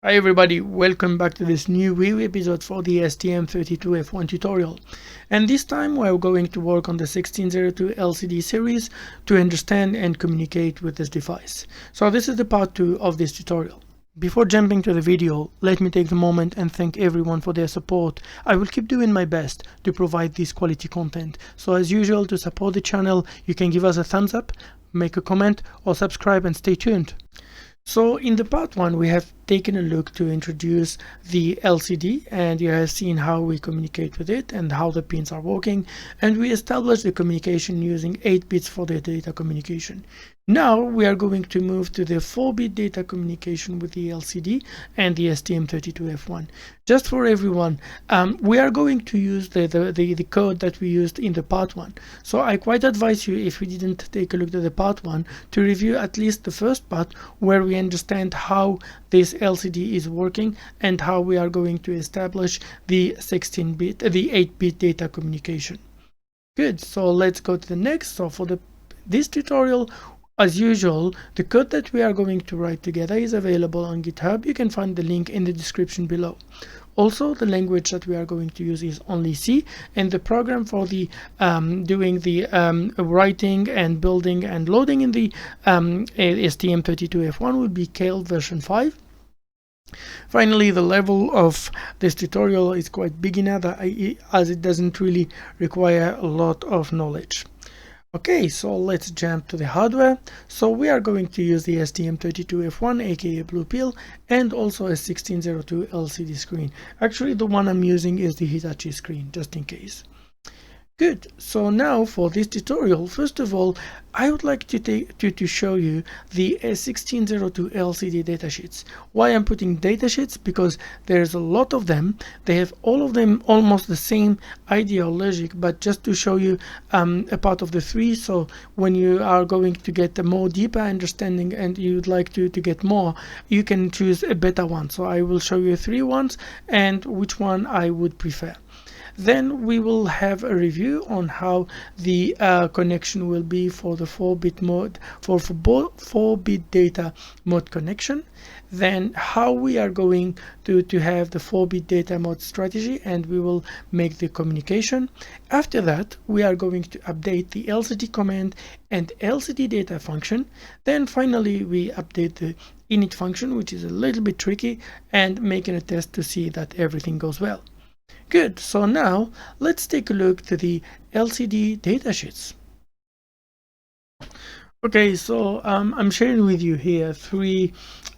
Hi everybody, welcome back to this new WeeW episode for the STM32F1 tutorial. And this time we're going to work on the 1602 LCD series to understand and communicate with this device. So this is the part 2 of this tutorial. Before jumping to the video, let me take the moment and thank everyone for their support. I will keep doing my best to provide this quality content. So as usual, to support the channel, you can give us a thumbs up, make a comment, or subscribe and stay tuned. So in the part 1 we have taken a look to introduce the LCD, and you have seen how we communicate with it and how the pins are working, and we established the communication using 8 bits for the data communication. Now we are going to move to the 4-bit data communication with the LCD and the STM32F1. Just for everyone, we are going to use the code that we used in the part 1. So I quite advise you, if you didn't take a look at the part 1, to review at least the first part where we understand how this LCD is working and how we are going to establish the 8-bit data communication. Good, so let's go to the next. So for this tutorial, as usual, the code that we are going to write together is available on GitHub. You can find the link in the description below. Also, the language that we are going to use is only C, and the program for the doing the writing and building and loading in the STM32F1 will be Kale version 5. Finally, the level of this tutorial is quite beginner, as it doesn't really require a lot of knowledge. Okay, so let's jump to the hardware. So we are going to use the STM32F1, aka Blue Pill, and also a 1602 LCD screen. Actually, the one I'm using is the Hitachi screen, just in case. Good, so now for this tutorial, first of all, I would like to show you the 1602 LCD datasheets. Why I'm putting datasheets? Because there's a lot of them. They have all of them almost the same idea or logic, but just to show you a part of the 3. So when you are going to get a more deeper understanding and you'd like to get more, you can choose a better one. So I will show you 3 ones and which one I would prefer. Then we will have a review on how the connection will be for the 4-bit mode, for 4-bit data mode connection. Then how we are going to have the 4-bit data mode strategy, and we will make the communication. After that, we are going to update the LCD command and LCD data function. Then finally, we update the init function, which is a little bit tricky, and making a test to see that everything goes well. Good, so now let's take a look to the LCD datasheets. Okay, so I'm sharing with you here 3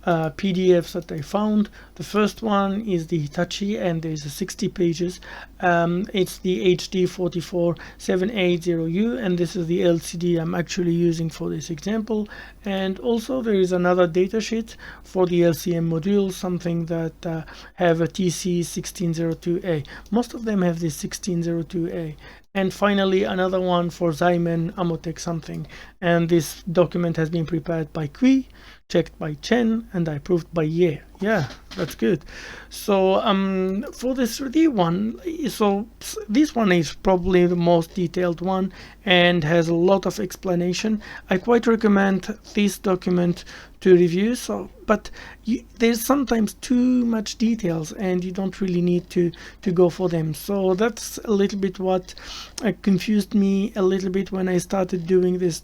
PDFs that I found. The first one is the Hitachi, and there's 60 pages. It's the HD44780U, and this is the LCD I'm actually using for this example. And also there is another datasheet for the LCM module, something that have a TC1602A. Most of them have this 1602A. And finally, another one for Zymen Amotech something. And this document has been prepared by Kui, checked by Chen, and approved by Ye. Yeah, that's good. So for this 3D one, so this one is probably the most detailed one and has a lot of explanation. I quite recommend this document to review. But there's sometimes too much details and you don't really need to go for them. So that's a little bit what confused me a little bit when I started doing this,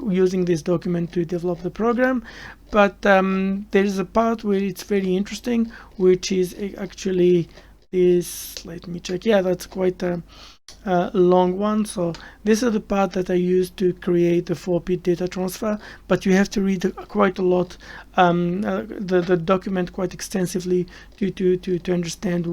using this document to develop the program. But there is a part where it's very interesting, which is actually this. Let me check. Yeah, that's quite a long one. So this is the part that I used to create the 4-bit data transfer, but you have to read quite a lot, the document quite extensively to understand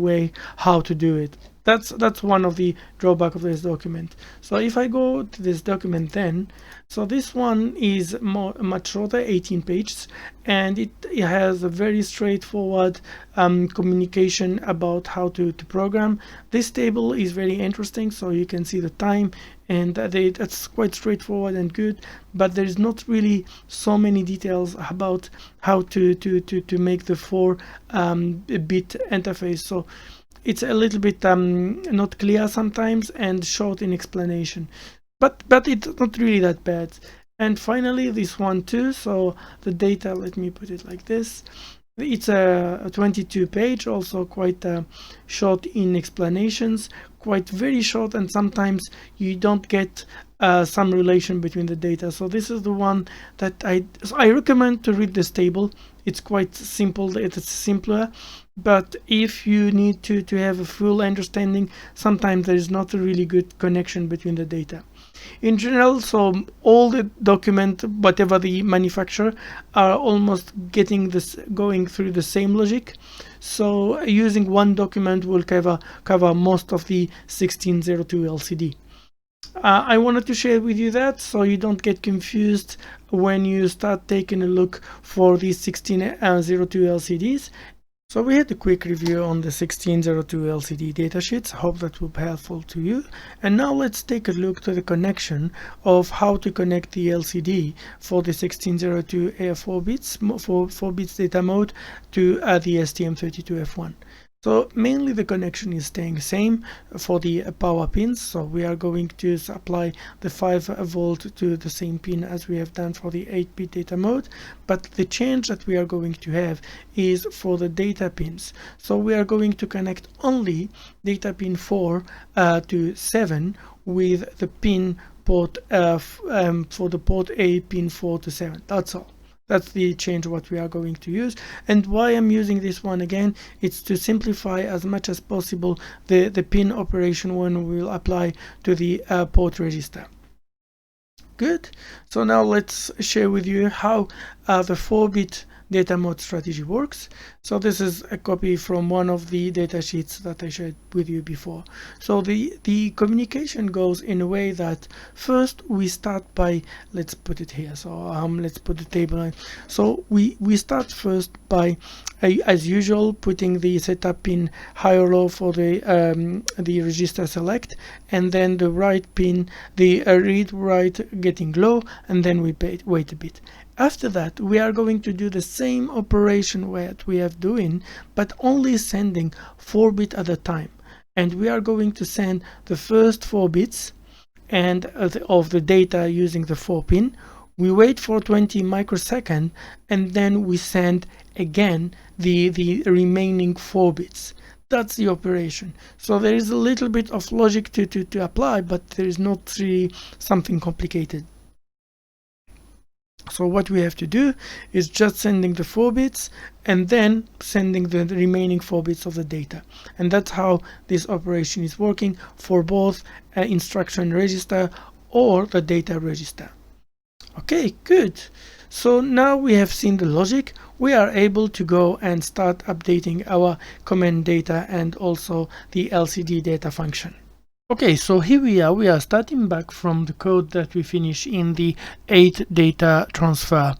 how to do it. That's one of the drawbacks of this document. So if I go to this document then, so this one is much shorter, 18 pages, and it has a very straightforward communication about how to program. This table is very interesting, so you can see the time, and that's quite straightforward and good, but there is not really so many details about how to make the 4-bit interface. So it's a little bit not clear sometimes and short in explanation, but it's not really that bad. And finally this one too, so the data, let me put it like this. It's a 22 page, also quite short in explanations, quite very short, and sometimes you don't get some relation between the data. So this is the one that I recommend to read this table. It's quite simple, it's simpler, but if you need to have a full understanding, sometimes there is not a really good connection between the data. In general, so all the document, whatever the manufacturer, are almost going through the same logic. So using one document will cover most of the 1602 LCD. I wanted to share with you that so you don't get confused when you start taking a look for these 1602 LCDs. So we had a quick review on the 1602 LCD datasheets. I hope that will be helpful to you. And now let's take a look to the connection of how to connect the LCD for the 1602 4 bits data mode to the STM32F1. So mainly the connection is staying same for the power pins. So we are going to apply the 5 volt to the same pin as we have done for the 8-bit data mode. But the change that we are going to have is for the data pins. So we are going to connect only data pin 4 to 7 with the pin port for the port A pin 4 to 7. That's all. That's the change what we are going to use. And why I'm using this one again, it's to simplify as much as possible the pin operation when we will apply to the port register. Good. So now let's share with you how the 4-bit data mode strategy works. So this is a copy from one of the data sheets that I shared with you before. So the communication goes in a way that first we start by, let's put it here, so let's put the table in. So we start first by as usual putting the setup pin high or low for the register select, and then the right pin, the read write getting low, and then we wait a bit. After that, we are going to do the same operation that we have doing, but only sending 4 bits at a time. And we are going to send the first 4 bits and of the data using the 4 pin. We wait for 20 microseconds, and then we send again the remaining 4 bits. That's the operation. So there is a little bit of logic to apply, but there is not really something complicated. So what we have to do is just sending the 4 bits and then sending the remaining 4 bits of the data. And that's how this operation is working for both instruction register or the data register. Okay, good. So now we have seen the logic. We are able to go and start updating our command data and also the LCD data function. Okay, so here we are starting back from the code that we finished in the 8 data transfer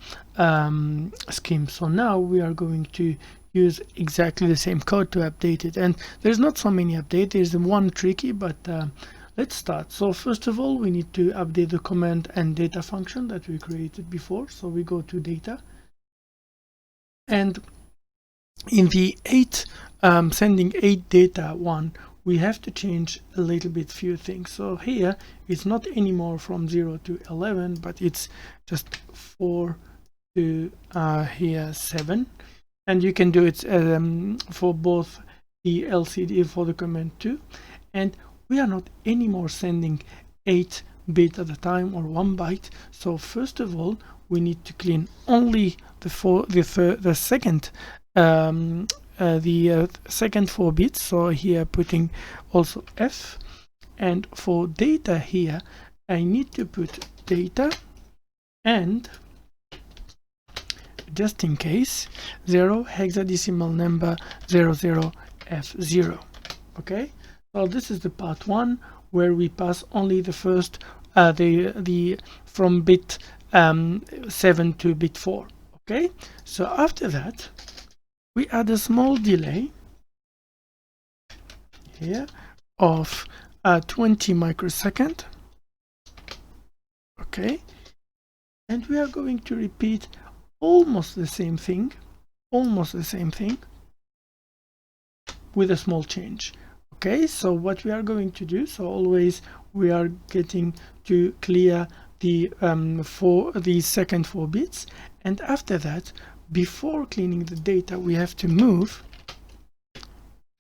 scheme. So now we are going to use exactly the same code to update it, and there's not so many updates. There's one tricky, but let's start. So first of all, we need to update the command and data function that we created before. So we go to data, and in the 8 sending 8 data one, we have to change a little bit few things. So here it's not anymore from 0 to 11, but it's just 4 to here 7, and you can do it for both the LCD for the command 2. And we are not anymore sending 8 bits at a time or 1 byte. So first of all, we need to clean only the second second 4 bits. So here putting also F, and for data here I need to put data and, just in case, 0 hexadecimal number 00F0. Okay, so this is the part 1 where we pass only the first the from bit 7 to bit 4. Okay, so after that we add a small delay here of 20 microsecond. Okay, and we are going to repeat almost the same thing with a small change. Okay, so what we are going to do, so always we are getting to clear the second 4 bits, and after that before cleaning the data, we have to move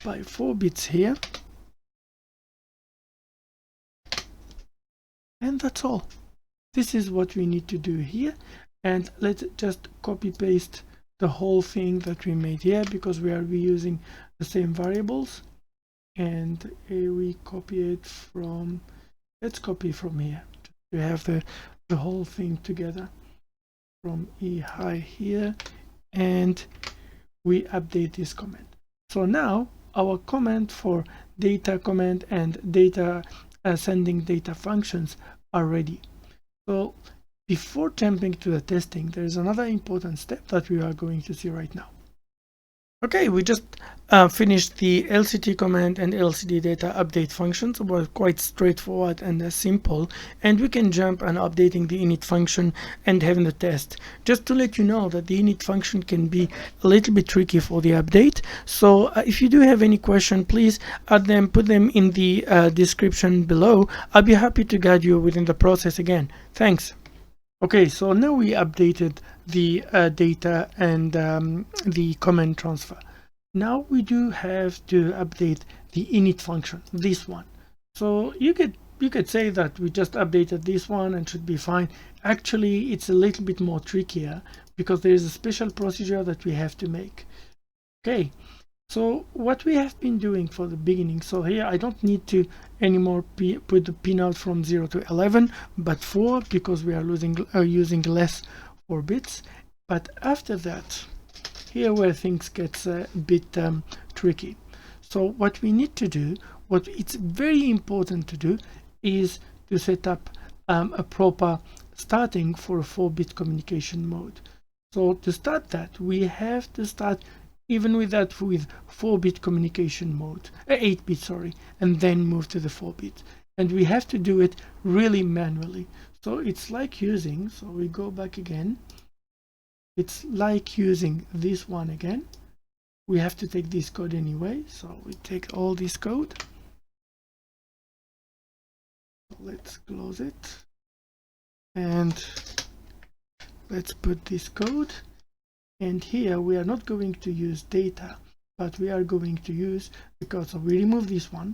by 4 bits here, and that's all. This is what we need to do here, and let's just copy paste the whole thing that we made here, because we are reusing the same variables. And we copy it from, let's copy from here to have the whole thing together from E high here, and we update this comment. So now our comment for data comment and data sending data functions are ready. So before jumping to the testing, there is another important step that we are going to see right now. Okay, we just finished the LCD command and LCD data update functions. It was quite straightforward and simple, and we can jump on updating the init function and having the test. Just to let you know that the init function can be a little bit tricky for the update. So if you do have any question, please add them, put them in the description below. I'll be happy to guide you within the process again. Thanks. Okay, so now we updated the data and the comment transfer. Now we do have to update the init function, this one. So you could say that we just updated this one and should be fine. Actually, it's a little bit more trickier because there is a special procedure that we have to make. Okay, so what we have been doing for the beginning, so here I don't need to anymore put the pinout from 0 to 11 but 4, because we are using less 4 bits. But after that, here where things gets a bit tricky. So what we need to do, what it's very important to do, is to set up a proper starting for a 4-bit communication mode. So to start that, we have to start even with that with 4-bit communication mode, 8-bit, sorry, and then move to the 4-bit. And we have to do it really manually. So it's like using, so we go back again. It's like using this one again. We have to take this code anyway, so we take all this code. Let's close it. And let's put this code. And here we are not going to use data, but we are going to use, because we remove this one.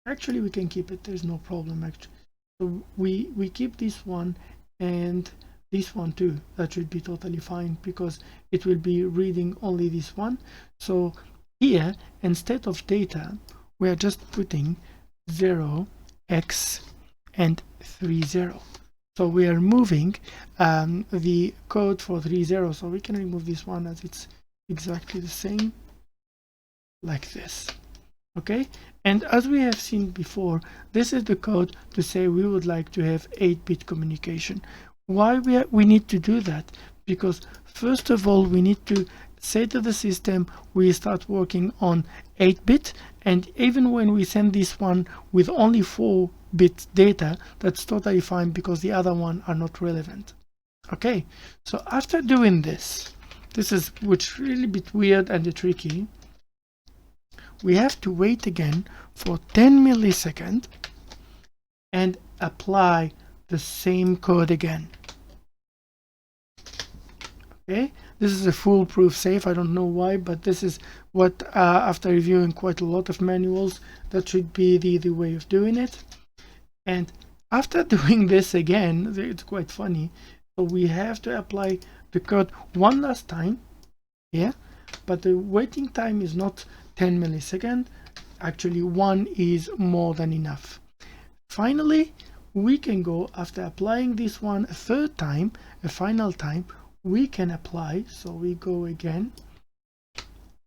Actually, we can keep it, there's no problem actually. So we keep this one and this one too. That should be totally fine because it will be reading only this one. So here, instead of data, we are just putting 0x and 30. So we are moving the code for 30, so we can remove this one as it's exactly the same, like this. Okay, and as we have seen before, this is the code to say we would like to have 8-bit communication. Why we need to do that? Because first of all, we need to say to the system we start working on 8-bit, and even when we send this one with only 4-bit data, that's totally fine because the other one are not relevant. Okay, so after doing this, this is which really a bit weird and tricky. We have to wait again for 10 milliseconds and apply the same code again. Okay, this is a foolproof safe. I don't know why, but this is what after reviewing quite a lot of manuals, that should be the way of doing it. And after doing this again, it's quite funny. So we have to apply the code one last time here, but the waiting time is not 10 milliseconds. Actually, 1 is more than enough. Finally, we can go, after applying this one a third time, a final time, we can apply. So we go again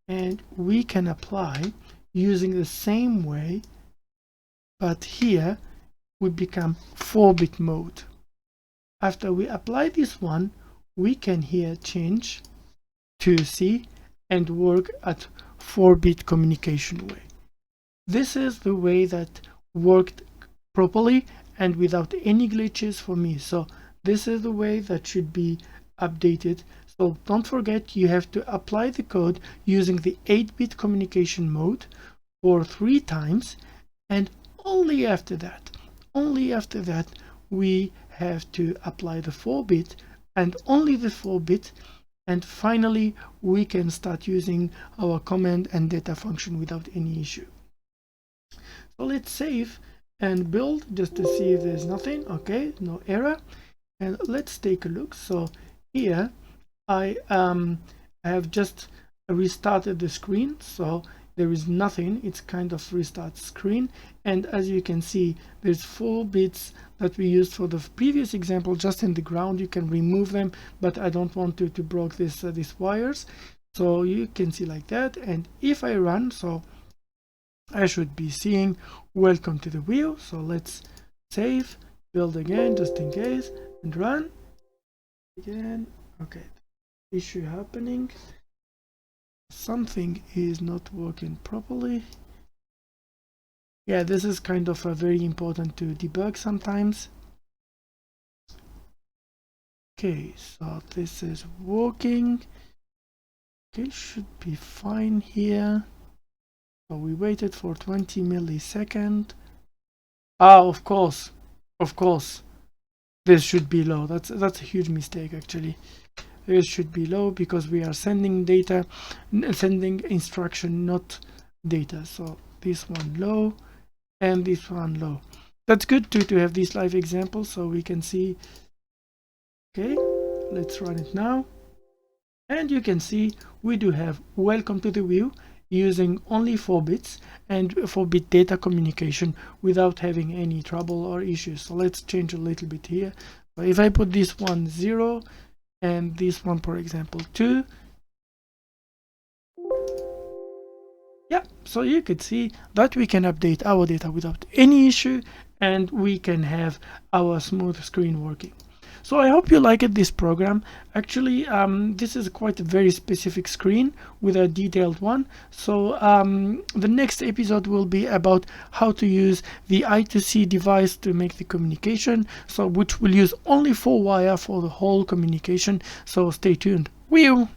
and we can apply using the same way, but here we become 4-bit mode. After we apply this one, we can here change to C and work at 4-bit communication way. This is the way that worked properly and without any glitches for me. So this is the way that should be updated. So don't forget, you have to apply the code using the 8-bit communication mode for 3 times, and only after that we have to apply the 4-bit, and only the 4-bit And finally, we can start using our command and data function without any issue. So let's save and build just to see if there's nothing. Okay, no error. And let's take a look. So here I have just restarted the screen, so there is nothing. It's kind of restart screen, and as you can see, there's 4 bits that we used for the previous example just in the ground. You can remove them, but I don't want to break this these wires, so you can see like that. And if I run, so I should be seeing welcome to the WeeW. So let's save, build again just in case, and run again. Okay, issue happening, something is not working properly. Yeah, this is kind of very important to debug sometimes. Okay, so this is working. Okay, should be fine here. So we waited for 20 milliseconds. Ah, of course, this should be low. That's a huge mistake actually. This should be low because we are sending data, sending instruction, not data. So this one low and this one low. That's good to have these live examples so we can see. Okay, let's run it now. And you can see we do have welcome to the WeeW using only 4 bits and 4-bit data communication without having any trouble or issues. So let's change a little bit here. So if I put this one 0 and this one, for example, 2, yeah, so you could see that we can update our data without any issue, and we can have our smooth screen working. So I hope you liked this program. Actually, this is quite a very specific screen with a detailed one. So the next episode will be about how to use the I2C device to make the communication, so which will use only 4 wire for the whole communication. So stay tuned. WeeW!